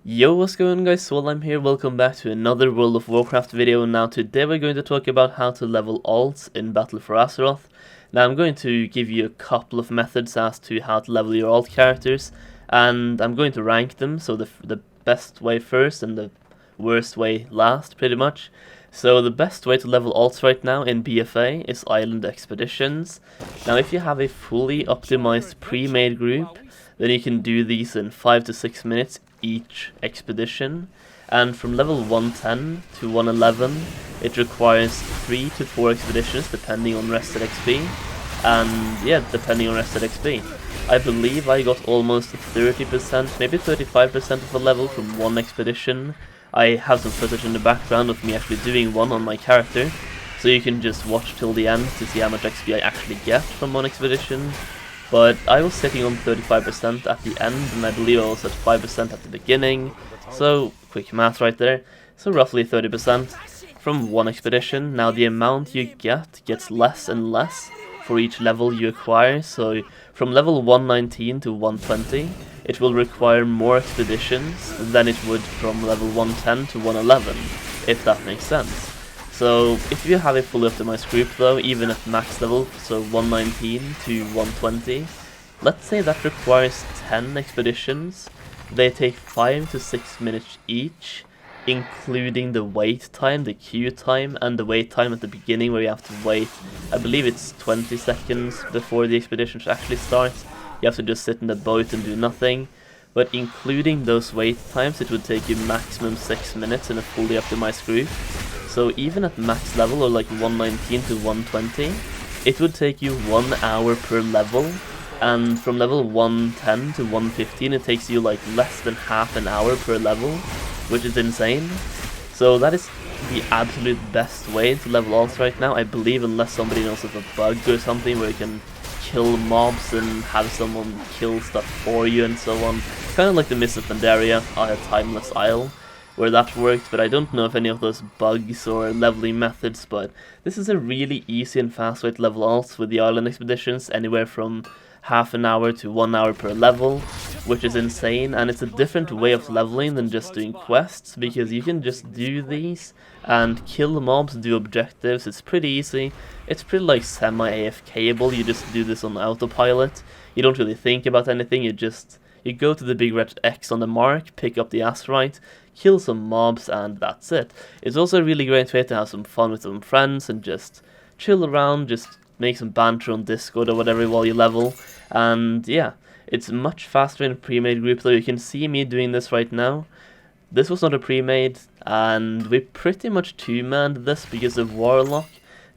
Yo, what's going on guys? Well, I'm here, welcome back to another World of Warcraft video. Now today we're going to talk about how to level alts in Battle for Azeroth. Now I'm going to give you a couple of methods as to how to level your alt characters, and I'm going to rank them, so the best way first and the worst way last, pretty much. So the best way to level alts right now in BFA is Island Expeditions. Now if you have a fully optimized pre-made group, then you can do these in 5 to 6 minutes each expedition, and from level 110 to 111 it requires 3 to 4 expeditions depending on rested XP, and yeah, depending on rested XP. I believe I got almost 30%, maybe 35% of the level from one expedition. I have some footage in the background of me actually doing one on my character, so you can just watch till the end to see how much XP I actually get from one expedition. But I was sitting on 35% at the end, and I believe I was at 5% at the beginning, so quick math right there, so roughly 30% from one expedition. Now the amount you get gets less and less for each level you acquire, so from level 119 to 120, it will require more expeditions than it would from level 110 to 111, if that makes sense. So if you have a fully optimized group though, even at max level, so 119 to 120, let's say that requires 10 expeditions, they take 5 to 6 minutes each, including the wait time, the queue time, and the wait time at the beginning where you have to wait, I believe it's 20 seconds before the expedition actually starts. You have to just sit in the boat and do nothing. But including those wait times, it would take you maximum 6 minutes in a fully optimized group. So even at max level, or like 119 to 120, it would take you 1 hour per level, and from level 110 to 115 it takes you like less than half an hour per level, which is insane. So that is the absolute best way to level alts right now, I believe, unless somebody knows of a bug or something where you can kill mobs and have someone kill stuff for you and so on. Kind of like the Mists of Pandaria, Timeless Isle, where that worked, but I don't know of any of those bugs or leveling methods. But this is a really easy and fast way to level alts with the island expeditions, anywhere from half an hour to 1 hour per level, which is insane. And it's a different way of leveling than just doing quests, because you can just do these and kill mobs, do objectives. It's pretty easy. It's pretty like semi-AFK-able. You just do this on autopilot. You don't really think about anything. You go to the big red X on the mark, pick up the Azerite, kill some mobs, and that's it. It's also a really great way to have some fun with some friends and just chill around, just make some banter on Discord or whatever while you level. And yeah, it's much faster in a pre-made group though. You can see me doing this right now. This was not a pre-made, and we pretty much two-manned this because the Warlock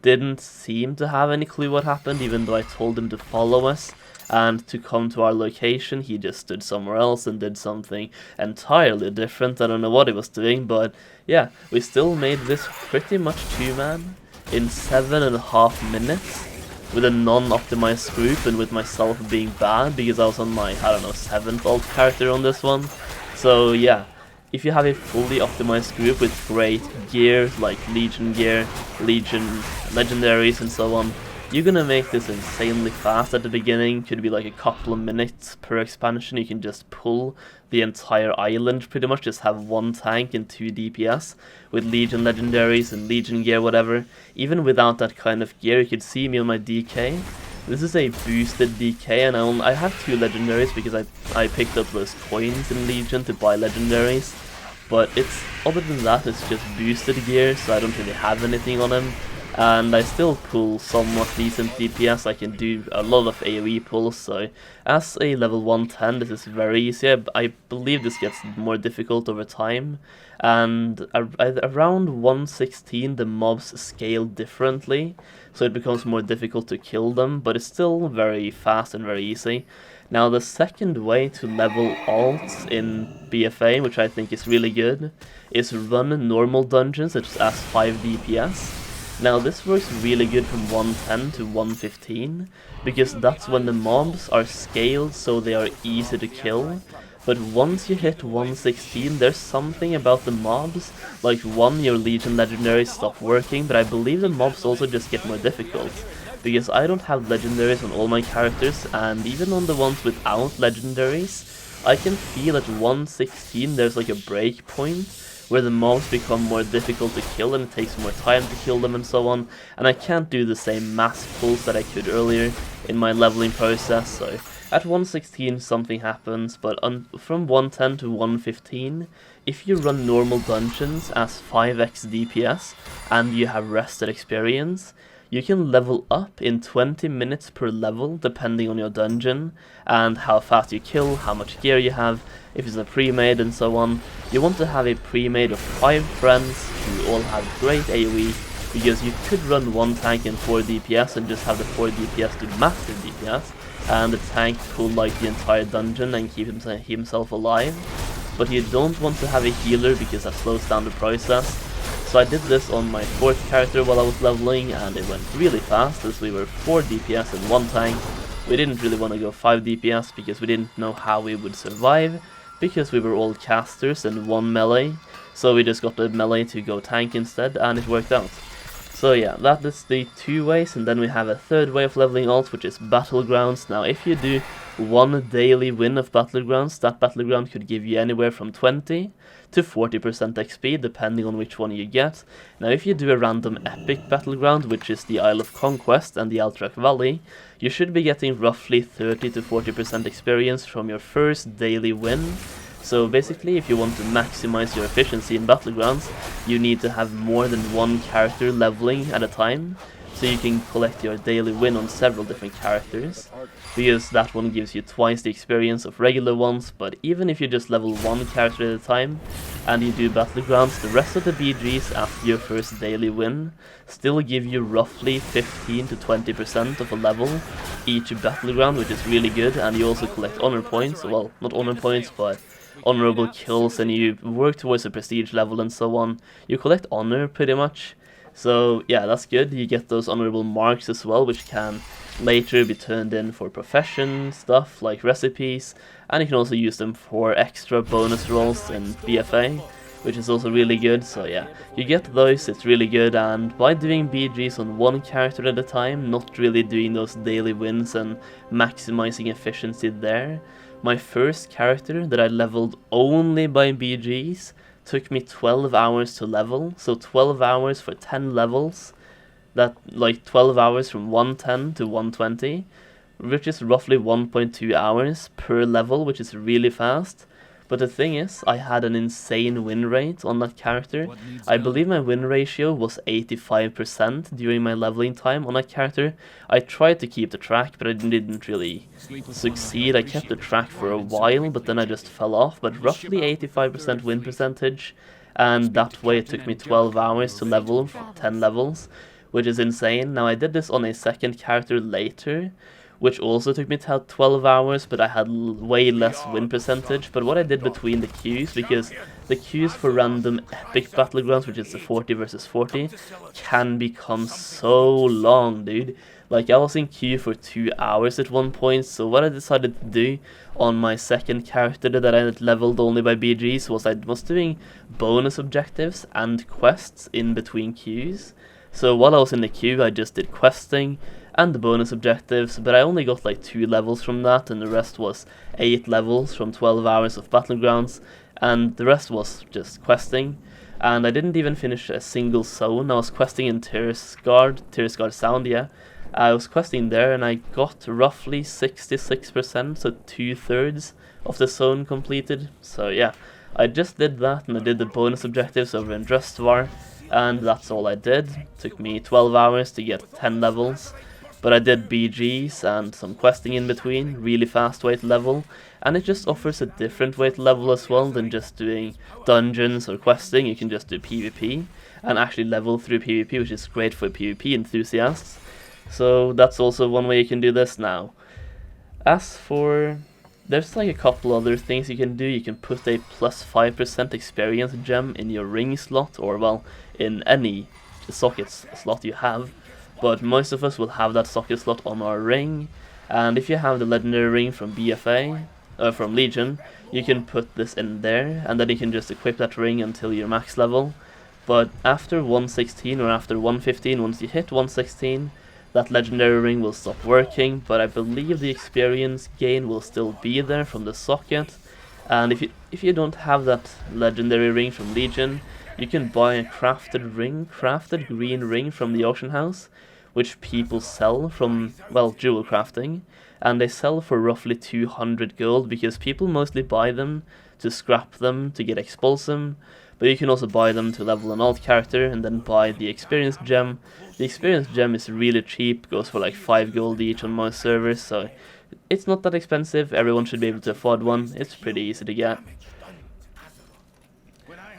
didn't seem to have any clue what happened, even though I told him to follow us and to come to our location. He just stood somewhere else and did something entirely different. I don't know what he was doing, but yeah, we still made this pretty much two-man in 7.5 minutes with a non-optimized group and with myself being bad because I was on my, I don't know, 7th alt character on this one. So yeah, if you have a fully optimized group with great gear, like Legion gear, Legion legendaries and so on, you're gonna make this insanely fast at the beginning. Could be like a couple of minutes per expansion. You can just pull the entire island pretty much, just have one tank and 2 DPS with Legion legendaries and Legion gear, whatever. Even without that kind of gear, you could see me on my DK. This is a boosted DK, and I have 2 legendaries because I picked up those coins in Legion to buy legendaries. But other than that, it's just boosted gear, so I don't really have anything on him. And I still pull somewhat decent DPS. I can do a lot of AoE pulls, so as a level 110 this is very easy. I believe this gets more difficult over time, and around 116 the mobs scale differently, so it becomes more difficult to kill them, but it's still very fast and very easy. Now the second way to level alts in BFA, which I think is really good, is run normal dungeons such as 5 DPS. Now this works really good from 110 to 115, because that's when the mobs are scaled so they are easy to kill. But once you hit 116, there's something about the mobs, like your Legion legendaries stop working, but I believe the mobs also just get more difficult. Because I don't have legendaries on all my characters, and even on the ones without legendaries, I can feel at 116 there's like a break point where the mobs become more difficult to kill and it takes more time to kill them and so on, and I can't do the same mass pulls that I could earlier in my leveling process. So at 116 something happens, but from 110 to 115, if you run normal dungeons as 5x DPS and you have rested experience, you can level up in 20 minutes per level depending on your dungeon and how fast you kill, how much gear you have, if it's a pre-made and so on. You want to have a pre-made of 5 friends who all have great AoE, because you could run one tank in 4 DPS and just have the 4 DPS do massive DPS and the tank pull like the entire dungeon and keep himself alive. But you don't want to have a healer because that slows down the process. So I did this on my 4th character while I was leveling, and it went really fast as we were 4 DPS in one tank. We didn't really want to go 5 DPS because we didn't know how we would survive, because we were all casters and 1 melee, so we just got the melee to go tank instead, and it worked out. So yeah, that is the 2 ways, and then we have a 3rd way of leveling alts, which is Battlegrounds. Now if you do 1 daily win of Battlegrounds, that Battleground could give you anywhere from 20 to 40% XP, depending on which one you get. Now if you do a random epic Battleground, which is the Isle of Conquest and the Alterac Valley, you should be getting roughly 30 to 40% experience from your first daily win. So basically, if you want to maximize your efficiency in Battlegrounds, you need to have more than 1 character leveling at a time, so you can collect your daily win on several different characters, because that one gives you twice the experience of regular ones. But even if you just level 1 character at a time and you do Battlegrounds, the rest of the BGs after your first daily win still give you roughly 15 to 20% of a level each Battleground, which is really good. And you also collect honor points, well, not honor points, but honorable kills, and you work towards a prestige level and so on. You collect honor pretty much. So yeah, that's good. You get those honorable marks as well, which can later be turned in for profession stuff like recipes, and you can also use them for extra bonus rolls in BFA, which is also really good. So yeah, you get those, it's really good. And by doing BGs on 1 character at a time, not really doing those daily wins and maximizing efficiency there, my first character that I leveled only by BGs took me 12 hours to level. So 12 hours for 10 levels, that like 12 hours from 110 to 120, which is roughly 1.2 hours per level, which is really fast. But the thing is, I had an insane win rate on that character. I believe my win ratio was 85% during my leveling time on that character. I tried to keep the track, but I didn't really succeed. I kept the track for a while, but then I just fell off. But roughly 85% win percentage, and that way it took me 12 hours to level 10 levels, which is insane. Now I did this on a 2nd character later, which also took me 12 hours, but I had way less win percentage. But what I did between the queues, because the queues for random epic Battlegrounds, which is the 40 versus 40, can become so long, dude. Like, I was in queue for 2 hours at one point, so what I decided to do on my 2nd character that I had leveled only by BGs was I was doing bonus objectives and quests in between queues. So while I was in the queue, I just did questing and the bonus objectives, but I only got like 2 levels from that, and the rest was 8 levels from 12 hours of Battlegrounds, and the rest was just questing. And I didn't even finish a single zone. I was questing in Tirisgard Sound, yeah. I was questing there, and I got roughly 66%, so 2/3 of the zone completed. So yeah, I just did that, and I did the bonus objectives over in Drustvar, and that's all I did. Took me 12 hours to get 10 levels. But I did BGs and some questing in between, really fast way to level, and it just offers a different way to level as well than just doing dungeons or questing. You can just do PvP and actually level through PvP, which is great for PvP enthusiasts. So that's also one way you can do this now. As for, there's like a couple other things you can do. You can put a plus 5% experience gem in your ring slot, or well, in any socket slot you have. But most of us will have that socket slot on our ring, and if you have the legendary ring from BFA, from Legion, you can put this in there, and then you can just equip that ring until you're max level. But after 116 or after 115, once you hit 116, that legendary ring will stop working, but I believe the experience gain will still be there from the socket, And if you don't have that legendary ring from Legion, you can buy a crafted green ring from the auction house, which people sell from, well, jewel crafting, and they sell for roughly 200 gold because people mostly buy them to scrap them to get Expulsum, but you can also buy them to level an alt character and then buy the experience gem. The experience gem is really cheap, goes for like 5 gold each on most servers, so it's not that expensive, everyone should be able to afford one, it's pretty easy to get.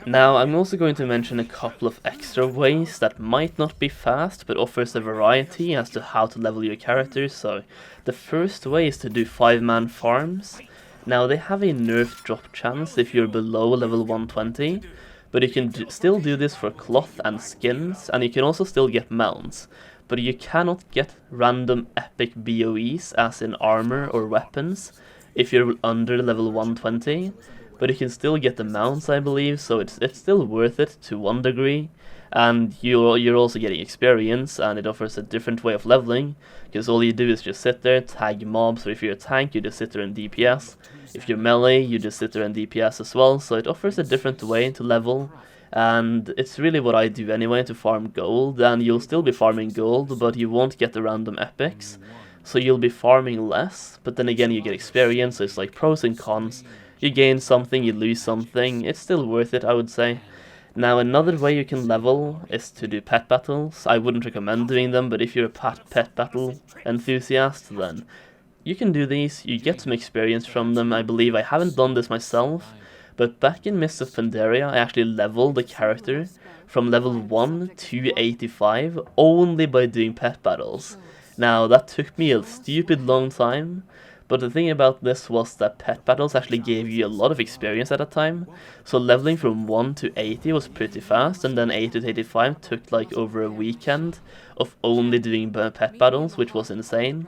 Now, I'm also going to mention a couple of extra ways that might not be fast, but offers a variety as to how to level your characters. So, the first way is to do 5-man farms. Now, they have a nerf drop chance if you're below level 120, but you can still do this for cloth and skins, and you can also still get mounts. But you cannot get random epic BOEs, as in armor or weapons, if you're under level 120. But you can still get the mounts, I believe, so it's still worth it to one degree. And you're also getting experience, and it offers a different way of leveling, because all you do is just sit there, tag mobs, or if you're a tank, you just sit there and DPS. If you're melee, you just sit there and DPS as well, so it offers a different way to level. And it's really what I do anyway, to farm gold, and you'll still be farming gold, but you won't get the random epics. So you'll be farming less, but then again you get experience, so it's like pros and cons. You gain something, you lose something, it's still worth it, I would say. Now, another way you can level is to do pet battles. I wouldn't recommend doing them, but if you're a pet battle enthusiast, then you can do these, you get some experience from them. I believe I haven't done this myself, but back in Mists of Pandaria, I actually leveled the character from level 1 to 85 only by doing pet battles. Now, that took me a stupid long time, but the thing about this was that pet battles actually gave you a lot of experience at a time, so leveling from 1 to 80 was pretty fast, and then 80 to 85 took like over a weekend of only doing pet battles, which was insane.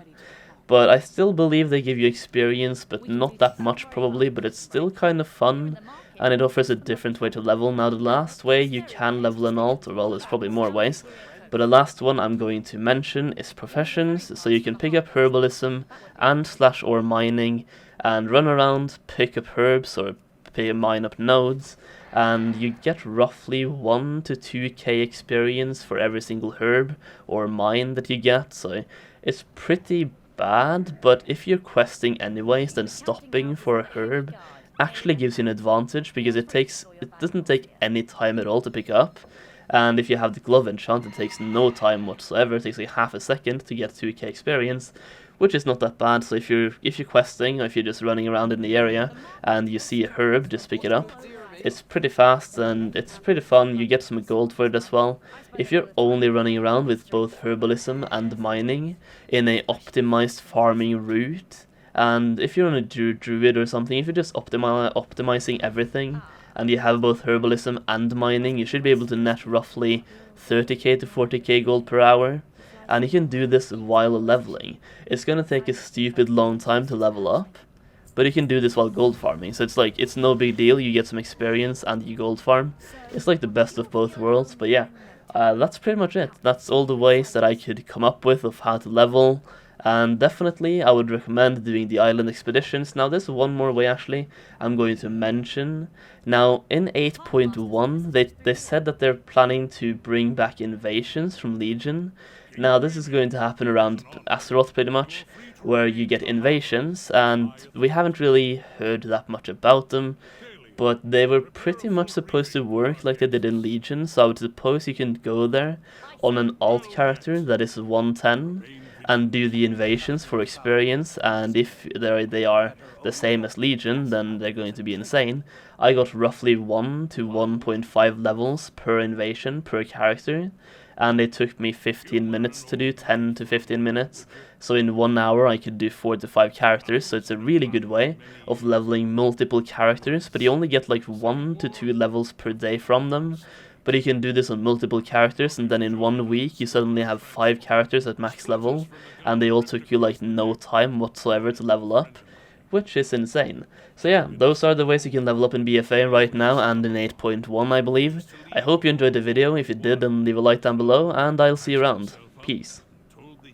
But I still believe they give you experience, but not that much probably, but it's still kind of fun, and it offers a different way to level. Now, the last way you can level an alt, or well, there's probably more ways, but the last one I'm going to mention is professions, so you can pick up herbalism and /or mining, and run around, pick up herbs, or mine up nodes, and you get roughly 1 to 2k experience for every single herb or mine that you get, so it's pretty bad, but if you're questing anyways, then stopping for a herb actually gives you an advantage, because it doesn't take any time at all to pick up. And if you have the glove enchant, it takes no time whatsoever. It takes like half a second to get 2k experience, which is not that bad. So if you're questing, or if you're just running around in the area and you see a herb, just pick it up. It's pretty fast and it's pretty fun. You get some gold for it as well. If you're only running around with both herbalism and mining in a optimized farming route, and if you're on a druid or something, if you're just optimizing everything, and you have both herbalism and mining, you should be able to net roughly 30k to 40k gold per hour. And you can do this while leveling. It's gonna take a stupid long time to level up, but you can do this while gold farming. So it's no big deal, you get some experience and you gold farm. It's like the best of both worlds, but yeah, that's pretty much it. That's all the ways that I could come up with of how to level. And definitely I would recommend doing the island expeditions. Now there's one more way actually I'm going to mention. Now in 8.1 they said that they're planning to bring back invasions from Legion. Now this is going to happen around Azeroth pretty much, where you get invasions, and we haven't really heard that much about them, but they were pretty much supposed to work like they did in Legion, so I would suppose you can go there on an alt character that is 110, and do the invasions for experience, and if they are the same as Legion, then they're going to be insane. I got roughly 1 to 1.5 levels per invasion per character, and it took me 15 minutes to do, 10 to 15 minutes, so in 1 hour I could do 4 to 5 characters, so it's a really good way of leveling multiple characters, but you only get like 1 to 2 levels per day from them. But you can do this on multiple characters, and then in 1 week you suddenly have 5 characters at max level, and they all took you like no time whatsoever to level up, which is insane. So yeah, those are the ways you can level up in BFA right now, and in 8.1 I believe. I hope you enjoyed the video. If you did, then leave a like down below, and I'll see you around. Peace.